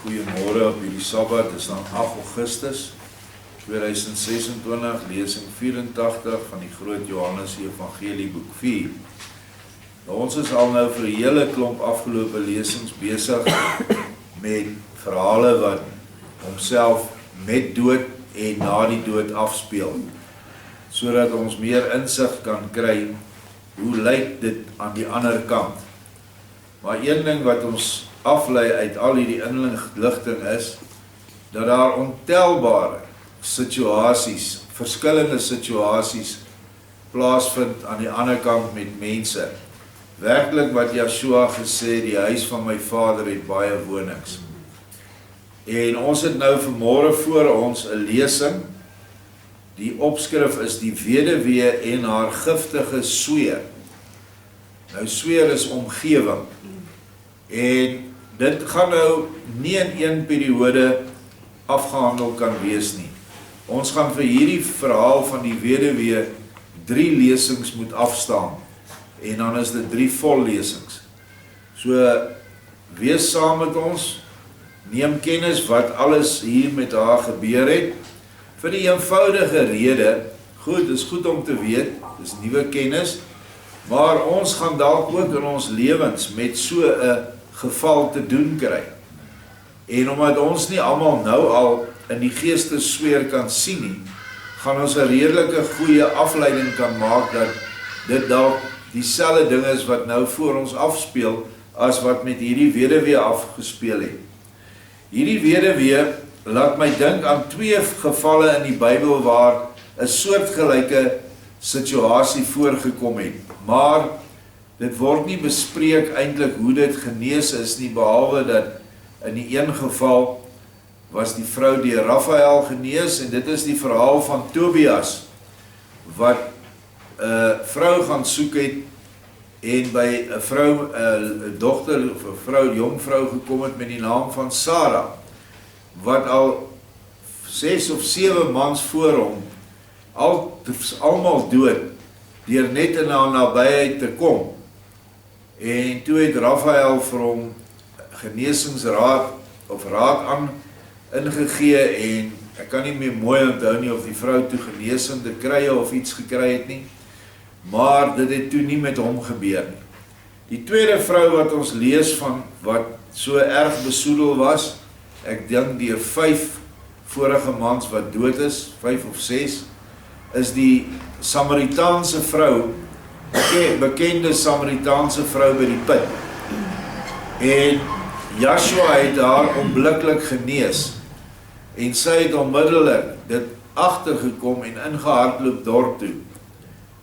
Goeiemôre op hierdie Sabbat, dit is dan 8 Augustus 2026, lesing 84 van die Groot Johannes Evangelie boek 4. Nou, ons is al nou vir 'n hele klomp afgelope lesings besig met verhale wat homself met dood en na die dood afspeel, sodat ons meer insig kan kry, hoe lyk dit aan die ander kant. Maar een ding wat ons aflei uit al hierdie inligting is, dat daar ontelbare situasies, verskillende situasies plaasvind aan die ander kant met mense. Werklik wat Yeshua gesê, die huis van my Vader het baie wonings. En ons het nou vanmôre voor ons 'n lesing. Die opskrif is die weduwee en haar giftige sweer. Nou sweer is omgewing. En dit gaan nou nie in een periode afgehandel kan wees nie. Ons gaan vir hierdie verhaal van die weduwee 3 lesings moet afstaan. En dan is dit 3 vol lesings. So, wees saam met ons, neem kennis wat alles hier met haar gebeur het, vir die eenvoudige rede, goed, is goed om te weet, dis nuwe kennis, maar ons gaan dalk ook in ons lewens met so 'n geval te doen kry. En omdat ons nie almal nou al in die geestessfeer kan sien nie, gaan ons 'n redelike goeie afleiding kan maak dat dit dalk dieselfde ding is wat nou voor ons afspeel as wat met hierdie weduwee afgespeel het. Hierdie weduwee laat my dink aan 2 gevalle in die Bybel waar 'n soortgelyke situasie voorgekom het, maar dit word nie bespreek eintlik hoe dit genees is nie, behalwe dat in die een geval was die vrou deur Raphael genees, en dit is die verhaal van Tobias, wat 'n vrou gaan soek het, en by 'n vrou, 'n dogter, of 'n vrou, jong vrou gekom het met die naam van Sarah, wat al 6 of 7 mans voor hom, almal dood, deur net in haar nabyheid te kom. En toe het Raphael vir hom genesingsraad of raad aan ingegee, en ek kan nie meer mooi onthou nie of die vrou toe genesing te kry of iets gekry het nie, maar dit het toe nie met hom gebeur nie. Die tweede vrou wat ons lees van, wat so erg besoedel was, ek dink deur 5 vorige mans wat dood is, 5 of 6, is die Samaritaanse vrou, bekende Samaritaanse vrou by die put. En Yeshua het haar onmiddellik genees, en sy het onmiddellik dit agtergekom en ingehardloop dorp toe,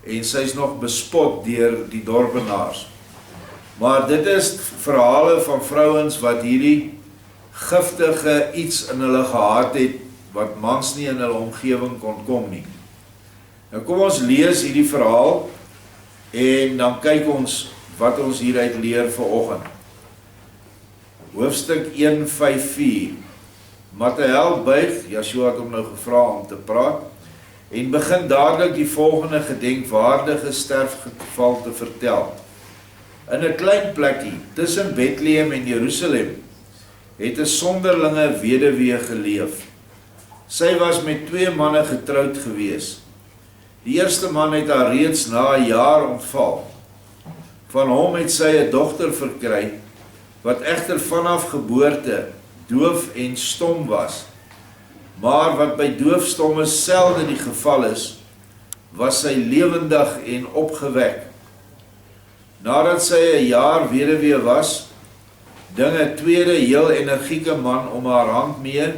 en sy is nog bespot deur die dorpenaars. Maar dit is verhale van vrouens wat hierdie giftige iets in hulle gehad het, wat mans nie in hulle omgewing kon kom nie. Nou kom ons lees hierdie verhaal, en dan kyk ons wat ons hieruit leer vanoggend. Hoofstuk 1:5-4. Matthäus buig, Yeshua het hom nou gevra om te praat, en begin dadelik die volgende gedenkwaardige sterfgeval te vertel. In 'n klein plekkie tussen Bethlehem en Jerusalem het 'n sonderlinge weduwee geleef. Sy was met 2 manne getroud gewees. Die eerste man het haar reeds na 'n jaar ontval. Van hom het sy 'n dogter verkry, wat egter vanaf geboorte doof en stom was. Maar wat by doofstommes selde die geval is, was sy lewendig en opgewek. Nadat sy 'n jaar weduwee was, ding 'n tweede heel energieke man om haar hand mee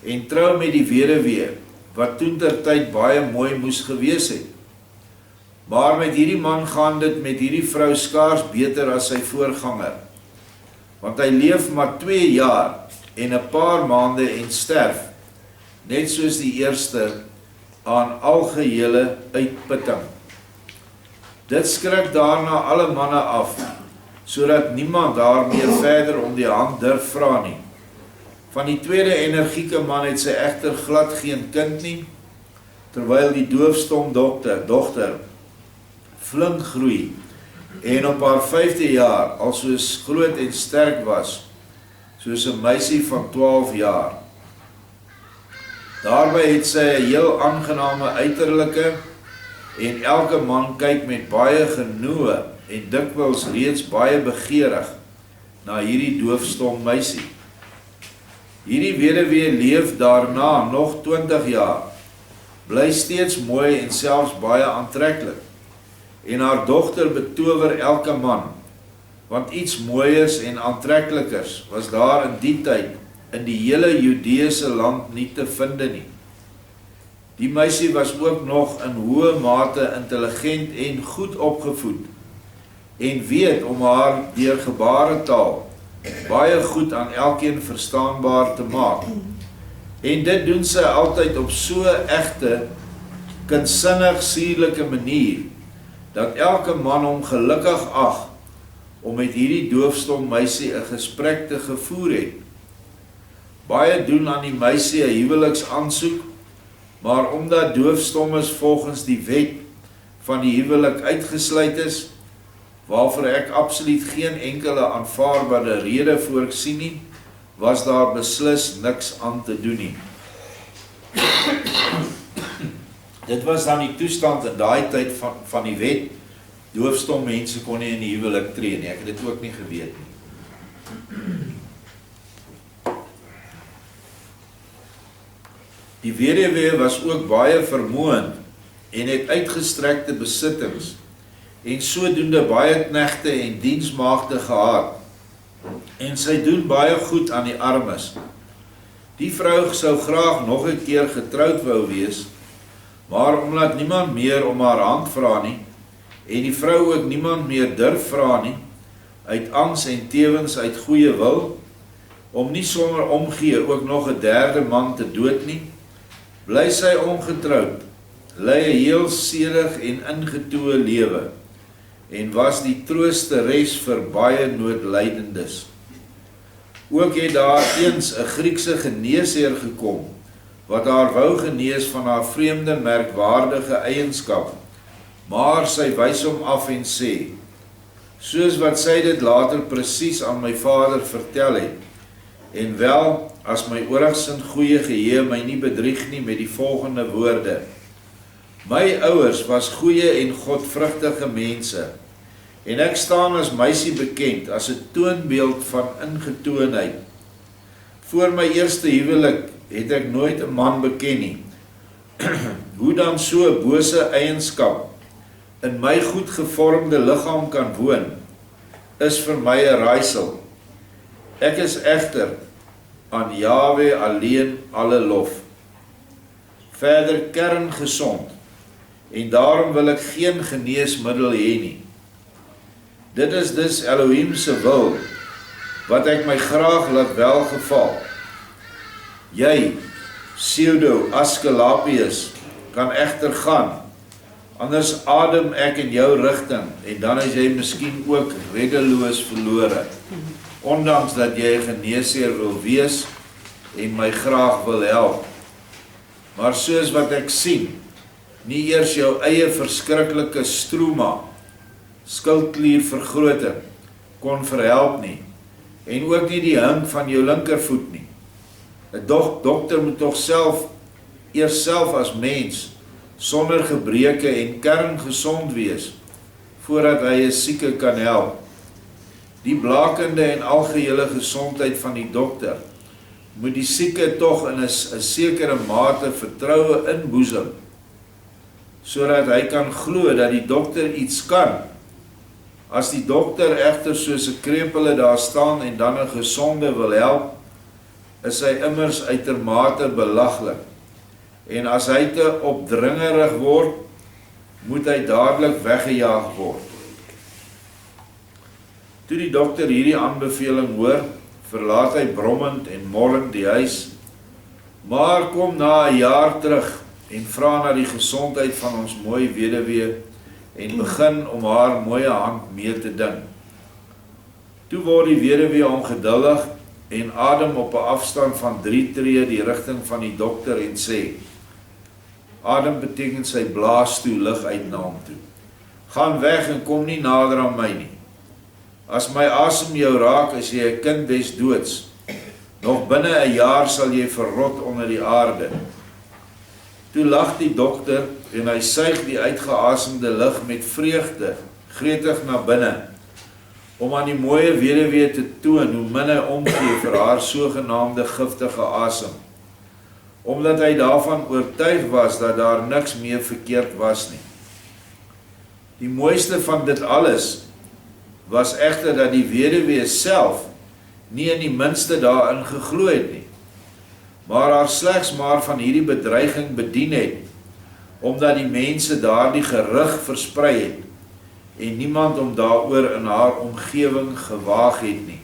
en trou met die weduwee, wat toentertyd baie mooi moes gewees het. Maar met hierdie man gaan dit met hierdie vrou skaars beter as sy voorganger, want hy leef maar 2 jaar en 'n paar maande en sterf, net soos die eerste, aan algehele uitputting. Dit skrik daarna alle manne af, sodat niemand daar meer verder om die hand durf vra nie. Van die tweede energieke man het sy egter glad geen kind nie, terwyl die doofstom dogter flink groei, en op haar 5de jaar al soos groot en sterk was, soos 'n meisie van 12 jaar. Daarby het sy 'n heel aangename uiterlike en elke man kyk met baie genoeg en dikwels reeds baie begeerig na hierdie doofstom meisie. Hierdie weduwee leef daarna nog 20 jaar, bly steeds mooi en selfs baie aantreklik. En haar dogter betower elke man, want iets mooiers en aantreklikers was daar in die tyd in die hele Judeese land nie te vinde nie. Die meisie was ook nog in hoë mate intelligent en goed opgevoed en weet om haar deur gebaretaal baie goed aan elkeen verstaanbaar te maak. En dit doen sy altyd op so egte, kunstsinnig suurlike manier, dat elke man hom gelukkig ag om met hierdie doofstom meisie 'n gesprek te gevoer het. Baie doen aan die meisie 'n huweliksaansoek, maar omdat doofstommes volgens die wet van die huwelik uitgesluit is, waarvoor ek absoluut geen enkele aanvaarbare rede voorsien nie, was daar beslis niks aan te doen nie. Dit was dan die toestand in daai tyd van die wet. Doofstom mense kon nie in die huwelik tree nie. Ek het dit ook nie geweet nie. Die weduwee was ook baie vermoënd en het uitgestrekte besittings en sodoende baie knegte en diensmaagde gehad. En sy doen baie goed aan die armes. Die vrou sou graag nog 'n keer getroud wou wees, maar omdat niemand meer om haar hand vra nie, en die vrou ook niemand meer durf vra nie, uit angs en tewens uit goeie wil, om nie sonder omgee ook nog 'n derde man te dood nie, bly sy ongetroud, lei 'n heel sedig en ingetoe lewe, en was die troosteres vir baie noodlydendes. Ook het daar eens 'n Griekse geneesheer gekom, wat haar wou genees van haar vreemde merkwaardige eienskap, maar sy wys hom af en sê, soos wat sy dit later presies aan my vader vertel het, en wel, as my oorigsin goeie geheue my nie bedrieg nie met die volgende woorde: my ouers was goeie en godvrugtige mense, en ek staan as meisie bekend as 'n toonbeeld van ingetoonheid. Voor my eerste huwelik het ek nooit 'n man beken nie. Hoe dan so 'n bose eienskap in my goed gevormde liggaam kan woon, is vir my 'n raaisel. Ek is egter aan Jahwe alleen alle lof. Verder kerngesond, en daarom wil ek geen geneesmiddel hê nie. Dit is dus Elohim se wil, wat ek my graag laat welgeval. Jy, Pseudo Askelapius, kan egter gaan, anders adem ek in jou rigting, en dan is jy miskien ook reddeloos verlore, ondanks dat jy 'n geneesheer wil wees, en my graag wil help. Maar soos wat ek sien, nie eers jou eie verskriklike stroma, skildkliervergroting, kon verhelp nie, en ook nie die hink van jou linkervoet nie. 'n Dokter moet tog eers self as mens, sonder gebreke en kerngesond wees, voordat hy 'n sieke kan help. Die blakende en algehele gesondheid van die dokter, moet die sieke tog in 'n sekere mate vertroue inboesem, sodat hy kan glo dat die dokter iets kan. As die dokter egter soos 'n krepele daar staan en dan 'n gesonde wil help, is hy immers uitermate belaglik. En as hy te opdringerig word, moet hy dadelik weggejaag word. Toe die dokter hierdie aanbeveling hoor, verlaat hy brommend en morrend die huis, maar kom na 'n jaar terug en vra na die gesondheid van ons mooi weduwee en begin om haar mooie hand mee te ding. Toe word die weduwee ongeduldig en adem op 'n afstand van 3 tree die rigting van die dokter en sê, adem beteken sy blaas toe lug uit na hom toe. Gaan weg en kom nie nader aan my nie. As my asem jou raak, is jy 'n kind des doods. Nog binne 'n jaar sal jy verrot onder die aarde. Toe lag die dokter en hy suig die uitgeasemde lug met vreugde, gretig na binne, om aan die mooie weduwee te toon hoe min hy omgee vir haar sogenaamde giftige asem, omdat hy daarvan oortuig was dat daar niks meer verkeerd was nie. Die mooiste van dit alles was egter dat die weduwee self nie in die minste daarin geglo het nie, maar haar slegs maar van hierdie bedreiging bedien het, omdat die mense daardie gerug versprei het, en niemand om daaroor in haar omgewing gewaag het nie.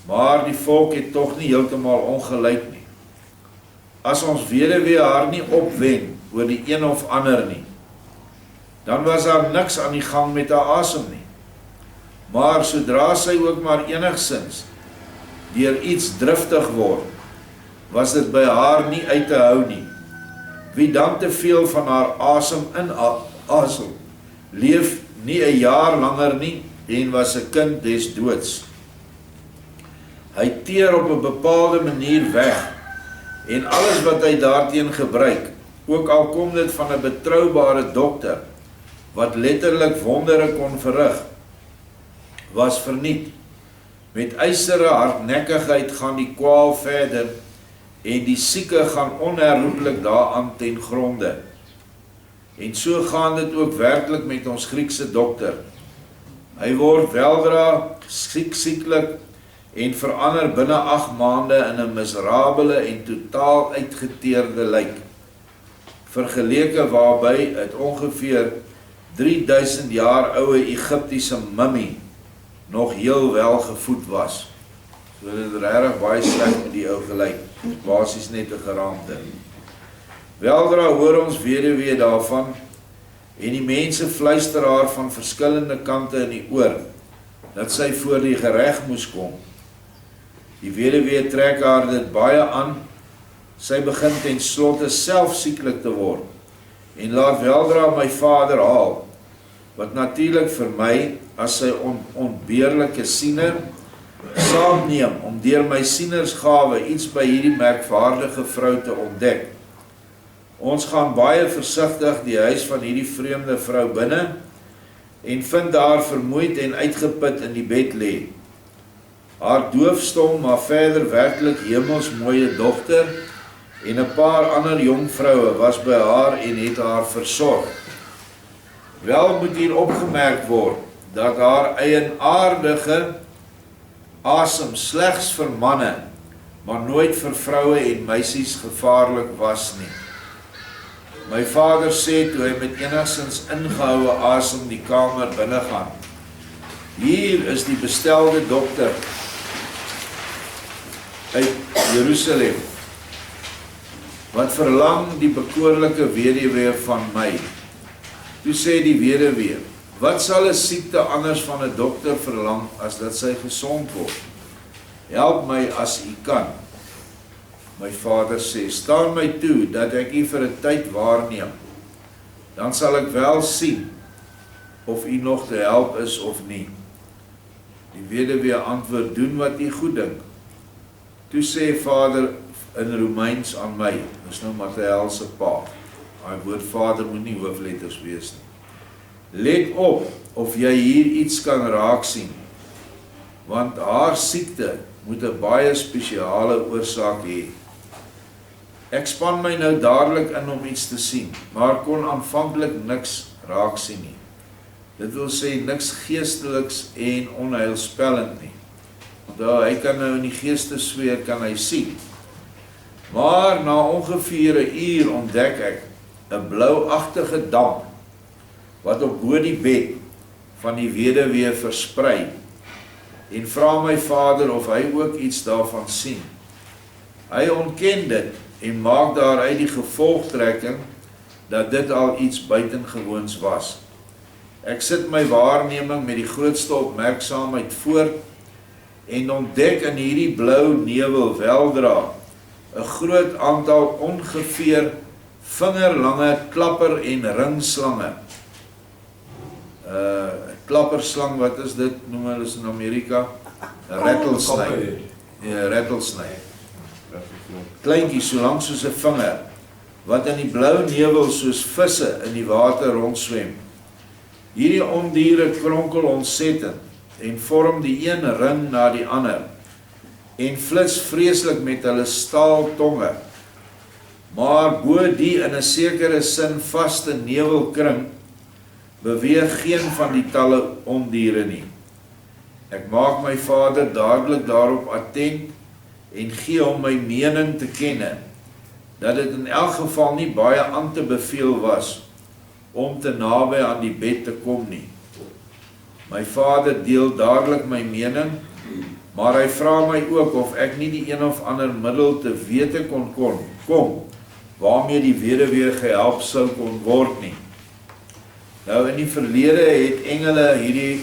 Maar die volk het tog nie heeltemal ongelyk nie. As ons weduwee haar nie opwen oor die een of ander nie, dan was daar niks aan die gang met haar asem nie. Maar sodra sy ook maar enigsins deur iets driftig word, was dit by haar nie uit te hou nie. Wie dan te veel van haar asem inasem, leef nie 'n jaar langer nie en was 'n kind des doods. Hy teer op 'n bepaalde manier weg en alles wat hy daarteen gebruik, ook al kom dit van 'n betroubare dokter wat letterlik wondere kon verrig, was verniet. Met ysere hardnekkigheid gaan die kwaal verder en die sieke gaan onherroepelik daaraan ten gronde. En so gaan dit ook werklik met ons Griekse dokter. Hy word weldra sieklik en verander binne 8 maande in 'n miserabele en totaal uitgeteerde lijk, vergeleke waarby het ongeveer 3000 jaar oude Egiptiese mummie nog heel wel gevoed was. So dit is regtig baie sleg met die ou gelyk, basies net 'n geraamte. Weldra hoor ons weduwee daarvan, en die mense fluister haar van verskillende kante in die oor, dat sy voor die gereg moes kom. Die weduwee trek haar dit baie aan, sy begin ten slotte self sieklik te word, en laat weldra my vader haal, wat natuurlik vir my, as sy onbeerlike siener, saamneem om deur my sienersgawe iets by hierdie merkwaardige vrou te ontdek. Ons gaan baie versigtig die huis van hierdie vreemde vrou binne en vind haar vermoeid en uitgeput in die bed lê. Haar doofstom, maar verder werklik hemelsmooie dogter en 'n paar ander jong vroue was by haar en het haar versorg. Wel moet hier opgemerk word dat haar eienaardige asem slegs vir manne, maar nooit vir vroue en meisies gevaarlik was nie. My vader sê toe hy met enigstens ingehoue asem die kamer binne gaan: "Hier is die bestelde dokter uit Jerusalem, wat verlang die bekoorlike weduwee van my." Toe sê die weduwee: "Wat sal 'n siekte anders van 'n dokter verlang as dat sy gesond word? Help my as u kan." My vader sê: "Staan my toe dat ek u vir 'n tyd waarneem. Dan sal ek wel sien of u nog te help is of nie." Die weduwee antwoord: "Doen wat u goed dink." Toe sê vader in Romeins aan my, dis nou Matthäus se pa. Daai woord vader moet nie hoofletters wees nie. "Let op of jy hier iets kan raak sien, want haar siekte moet 'n baie spesiale oorsaak hê." Ek span my nou dadelik in om iets te sien, maar kon aanvanklik niks raak sien nie. Dit wil sê niks geesteliks en onheilspellend nie. Want hy kan nou in die geestesfeer kan hy sien. Maar na ongeveer 'n uur ontdek ek 'n blouagtige damp wat op bo die bed van die weduwee versprei, en vra my vader of hy ook iets daarvan sien. Hy ontken dit en maak daaruit die gevolgtrekking dat dit al iets buitengewoons was. Ek sit my waarneming met die grootste opmerksaamheid voort en ontdek in hierdie blou nevel weldra 'n groot aantal ongeveer vingerlange klapper- en ringslange. Klapperslang, wat is dit? Noem hulle in Amerika? 'n rattlesnake. rattlesnake. Kleintjie, so lank soos 'n vinger, wat in die blou nevel soos visse in die water rondswem. Hierdie ondiere kronkel ontsettend en vorm die een ring na die ander en flits vreeslik met hulle staaltonge. Maar bo die in 'n sekere sin vaste nevelkring beweeg geen van die talle ondiere nie. Ek maak my vader dadelik daarop attent en gee hom my mening te kenne, dat dit in elk geval nie baie aan te beveel was om te naby aan die bed te kom nie. My vader deel dadelik my mening, maar hy vra my ook of ek nie die een of ander middel te wete kon kom, waarmee die weduwee gehelp sou kon word nie. Nou in die verlede het engele hierdie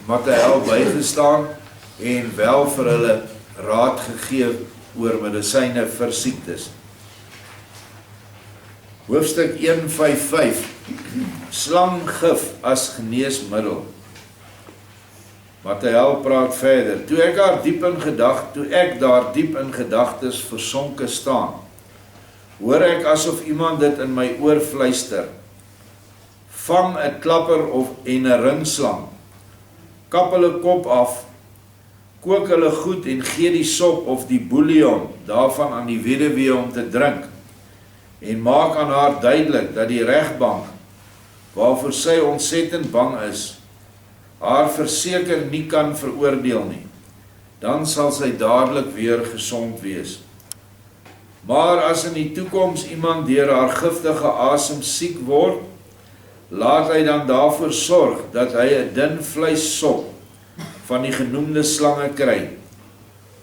Mattheël bygestaan en wel vir hulle raad gegee oor medisyne vir siektes. Hoofstuk 155, Slanggif as geneesmiddel. Mattheël praat verder. Toe ek daar diep in gedagtes versonke staan, hoor ek asof iemand dit in my oor fluister. Vang 'n klapper en 'n ringslang, kap hulle kop af, kook hulle goed en gee die sop of die bouillon daarvan aan die weduwee om te drink, en maak aan haar duidelik dat die regbank, waarvoor sy ontsettend bang is, haar verseker nie kan veroordeel nie. Dan sal sy dadelik weer gesond wees. Maar as in die toekoms iemand deur haar giftige asem siek word, laat hy dan daarvoor sorg dat hy 'n dun vleissop van die genoemde slange kry,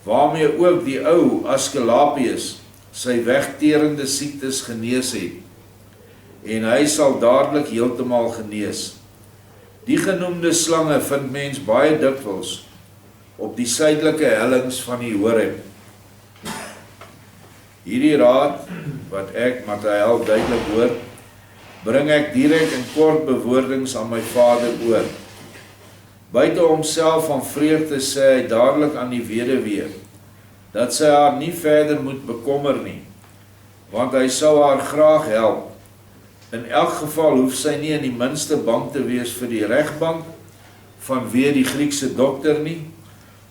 waarmee ook die ou Askelapius sy wegterende siektes genees het, en hy sal dadelik heeltemal genees. Die genoemde slange vind mens baie dikwels op die suidelike hellings van die Horeb. Hierdie raad, wat ek Mattheël duidelik hoor, bring ek direk in kort bewoordings aan my vader oor. Buite homself van vreugde sê hy dadelik aan die weduwee, dat sy haar nie verder moet bekommer nie, want hy sou haar graag help. In elk geval hoef sy nie in die minste bang te wees vir die regbank, vanweë die Griekse dokter nie,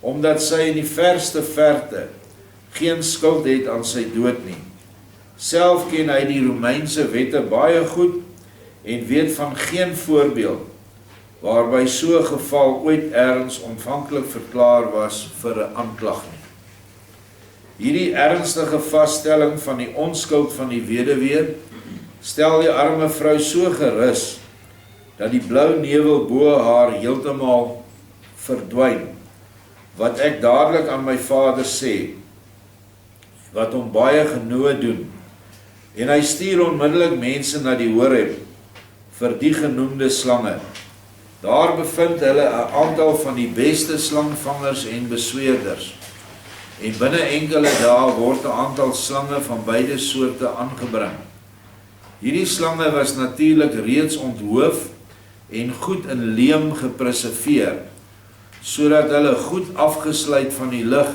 omdat sy in die verste verte geen skuld het aan sy dood nie. Self ken hy die Romeinse wette baie goed en weet van geen voorbeeld waarby so 'n geval ooit ergens ontvanklik verklaar was vir 'n aanklag nie. Hierdie ernstige vaststelling van die onskuld van die weduwee stel die arme vrou so gerus dat die blou nevel bo haar heeltemal verdwyn, wat ek dadelik aan my vader sê, wat hom baie genoe doen, en hy stuur onmiddellik mense na die Horeb vir die genoemde slange. Daar bevind hulle 'n aantal van die beste slangvangers en besweerders, en binne enkele dae word 'n aantal slange van beide soorte aangebring. Hierdie slange was natuurlik reeds onthoof en goed in leem gepreserveer, sodat hulle goed afgesluit van die lig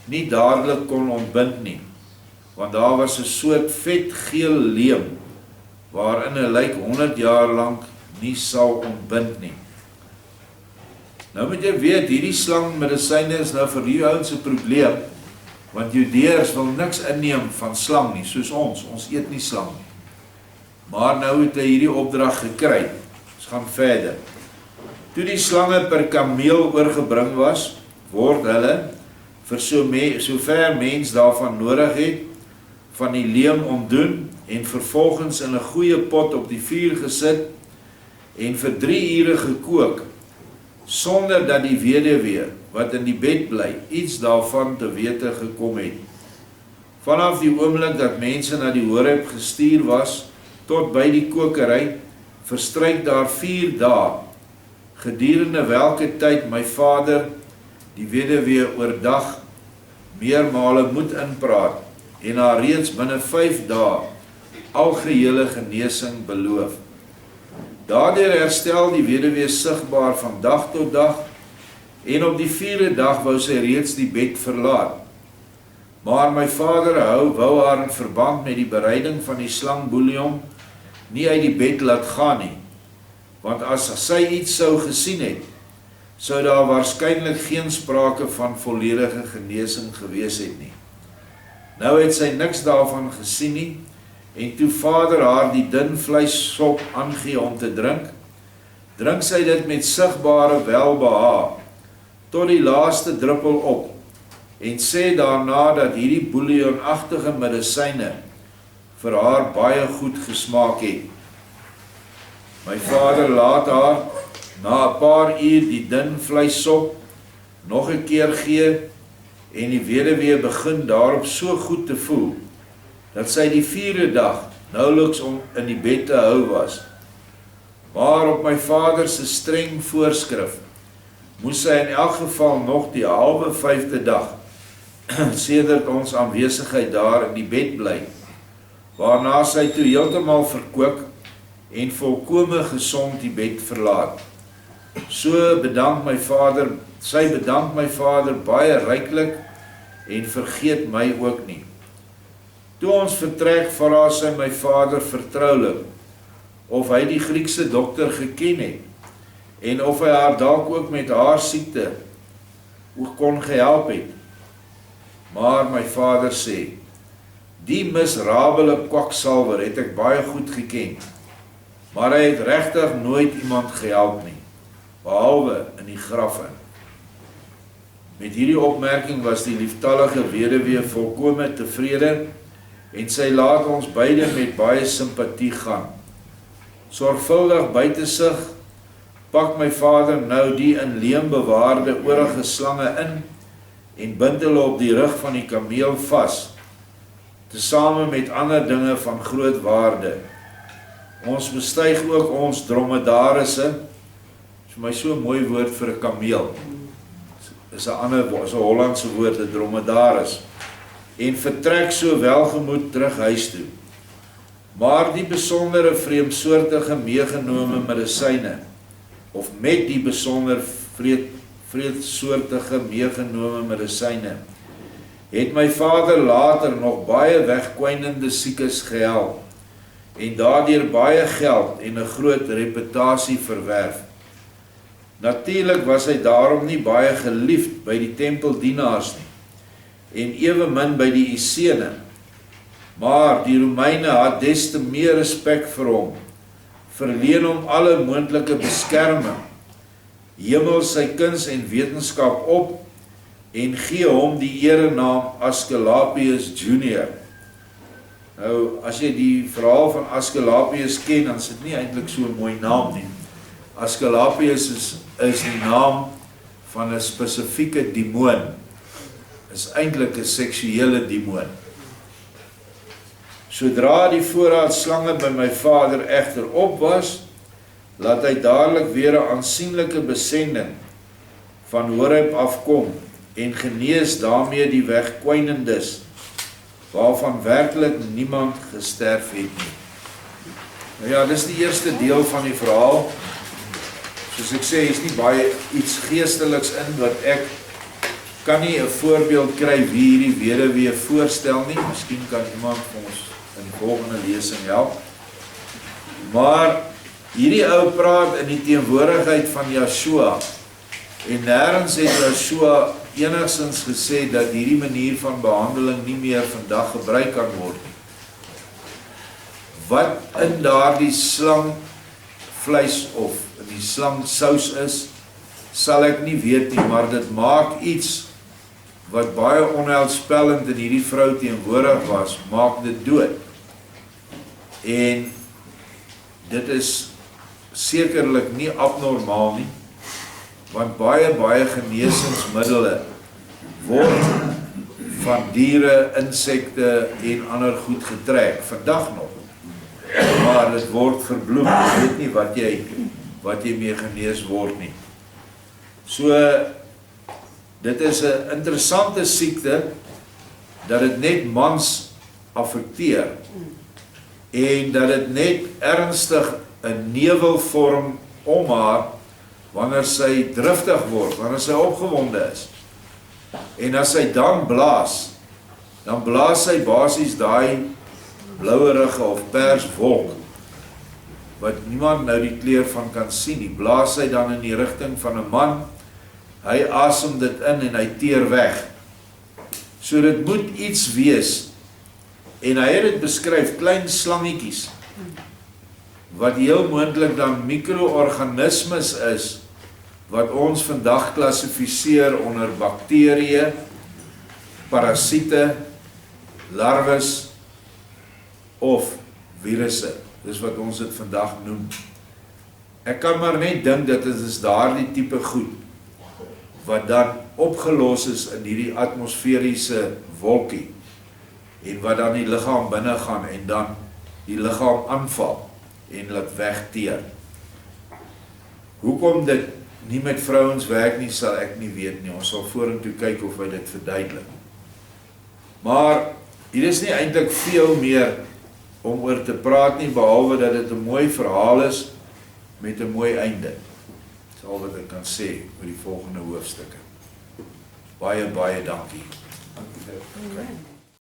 nie dadelik kon ontbind nie, want daar was 'n soort vetgeel leem waarin 'n lijk 100 jaar lank nie sal ontbind nie. Nou moet jy weet, hierdie slangmedisyne is nou vir die ouens 'n probleem, want Judeërs wil niks inneem van slang nie, soos ons eet nie slang nie. Maar nou het hy hierdie opdrag gekry. Ons gaan verder. Toe die slange per kameel oorgebring was, word hulle, vir sover mens daarvan nodig het, van die leem ontdoen en vervolgens in 'n goeie pot op die vuur gesit en vir 3 ure gekook, sonder dat die weduwee, wat in die bed bly, iets daarvan te wete gekom het. Vanaf die oomblik dat mense na die Horeb gestuur was, tot by die kokery, verstryk daar 4 dae, gedurende welke tyd my vader die weduwee oordag meermale moet inpraat en haar reeds binne 5 dae algehele genesing beloof. Daardeur herstel die weduwee sigbaar van dag tot dag en op die 4de dag wou sy reeds die bed verlaat. Maar my vader wou haar in verband met die bereiding van die slangbouillon nie uit die bed laat gaan nie, want as sy iets sou gesien het, sou daar waarskynlik geen sprake van volledige genesing gewees het nie. Nou het sy niks daarvan gesien nie, en toe vader haar die dun vleissop aangee om te drink sy dit met sigbare welbehae, tot die laaste druppel op, en sê daarna dat hierdie bouillonagtige medisyne vir haar baie goed gesmaak het. My vader laat haar na 'n paar uur die dun vleissop nog 'n keer gee, en die weduwee begin daarop so goed te voel, dat sy die 4de dag nauweliks om in die bed te hou was. Maar op my vader se streng voorskrif, moes sy in elk geval nog die halwe 5de dag, sedert ons aanwesigheid daar in die bed bly, waarna sy toe heeltemal verkoop en volkome gesond die bed verlaat. So bedank my vader, sy bedank my vader baie ryklik en vergeet my ook nie. Toe ons vertrek, vra sy my vader vertroulik of hy die Griekse dokter geken het en of hy haar dalk ook met haar siekte ook kon gehelp het. Maar my vader sê, die miserabele kwaksalwer het ek baie goed geken, maar hy het regtig nooit iemand gehelp nie, behalwe in die graf in. Met hierdie opmerking was die lieftallige weduwee volkome tevrede, en sy laat ons beide met baie simpatie gaan. Sorgvuldig buite sig, pak my vader nou die in leem bewaarde oorige slange in, en bind hulle op die rug van die kameel vas, tesame met ander dinge van groot waarde. Ons bestyg ook ons dromedarisse, is vir my so 'n mooi woord vir 'n kameel, is 'n Hollandse woord, 'n dromedaris, en vertrek so welgemoed terug huis toe. Maar die besondere vreemdsoortige meegenome medisyne, of met die besonder vreemdsoortige meegenome medisyne, het my vader later nog baie wegkwynende siekes gehelp, en daardeur baie geld en 'n groot reputasie verwerf. Natuurlik was hy daarom nie baie geliefd by die tempeldienaars nie, en ewemin by die Essene, maar die Romeine het des te meer respek vir hom, verleen hom alle moontlike beskerming, hemel sy kuns en wetenskap op, en gee hom die erenaam Asclepius Junior. Nou, as jy die verhaal van Asclepius ken, dan is dit nie eintlik so 'n mooi naam nie. Asclepius is die naam van 'n spesifieke demoon, is eintlik 'n seksuele demoon. Sodra die voorraad slange by my vader egter op was, laat hy dadelik weer 'n aansienlike besending van Horeb afkom en genees daarmee die wegkwynendes, waarvan werklik niemand gesterf het nie. Nou ja, dis die eerste deel van die verhaal. Soos ek sê, is nie baie iets geesteliks in, wat ek kan nie 'n voorbeeld kry wie hierdie weduwee voorstel nie. Miskien kan iemand ons in die volgende lesing help. Maar hierdie ou praat in die teenwoordigheid van Joshua, en nêrens het Joshua enigstens gesê dat hierdie manier van behandeling nie meer vandag gebruik kan word nie. Wat in daardie slangvleis of in die slangsous is, sal ek nie weet nie, maar dit maak iets wat baie onheilspellend in hierdie vrou teenwoordig was, maak dit dood. En dit is sekerlik nie abnormaal nie, want baie genesingsmiddele word van diere, insekte en ander goed getrek, vandag nog. Maar dit word verbloem, jy weet nie wat jy mee genees word nie. So, dit is 'n interessante siekte, dat dit net mans affekteer, en dat dit net ernstig 'n nevel vorm om haar, wanneer sy driftig word, wanneer sy opgewonde is. En as sy dan blaas, dan blaas hy basies daai blouerige of perswolk, wat niemand nou die kleur van kan sien, die blaas hy dan in die rigting van 'n man, hy asem dit in en hy teer weg. So dit moet iets wees, en hy het dit beskryf, klein slangetjies, wat heel moontlik dan mikroorganismes is, wat ons vandag klassifiseer onder bakterieë, parasiete, larwes of virusse. Dis wat ons dit vandag noem. Ek kan maar net dink dat dit is daardie tipe goed wat dan opgelos is in hierdie atmosferiese wolkie en wat dan die liggaam binne gaan en dan die liggaam aanval en laat wegteer. Hoekom dit nie met vrouens werk nie, sal ek nie weet nie. Ons sal vorentoe kyk of hy dit verduidelik. Maar hier is nie eintlik veel meer om oor te praat nie, behalwe dat dit 'n mooi verhaal is met 'n mooi einde. Dis al wat ek kan sê oor die volgende hoofstukke. Baie dankie. Amen.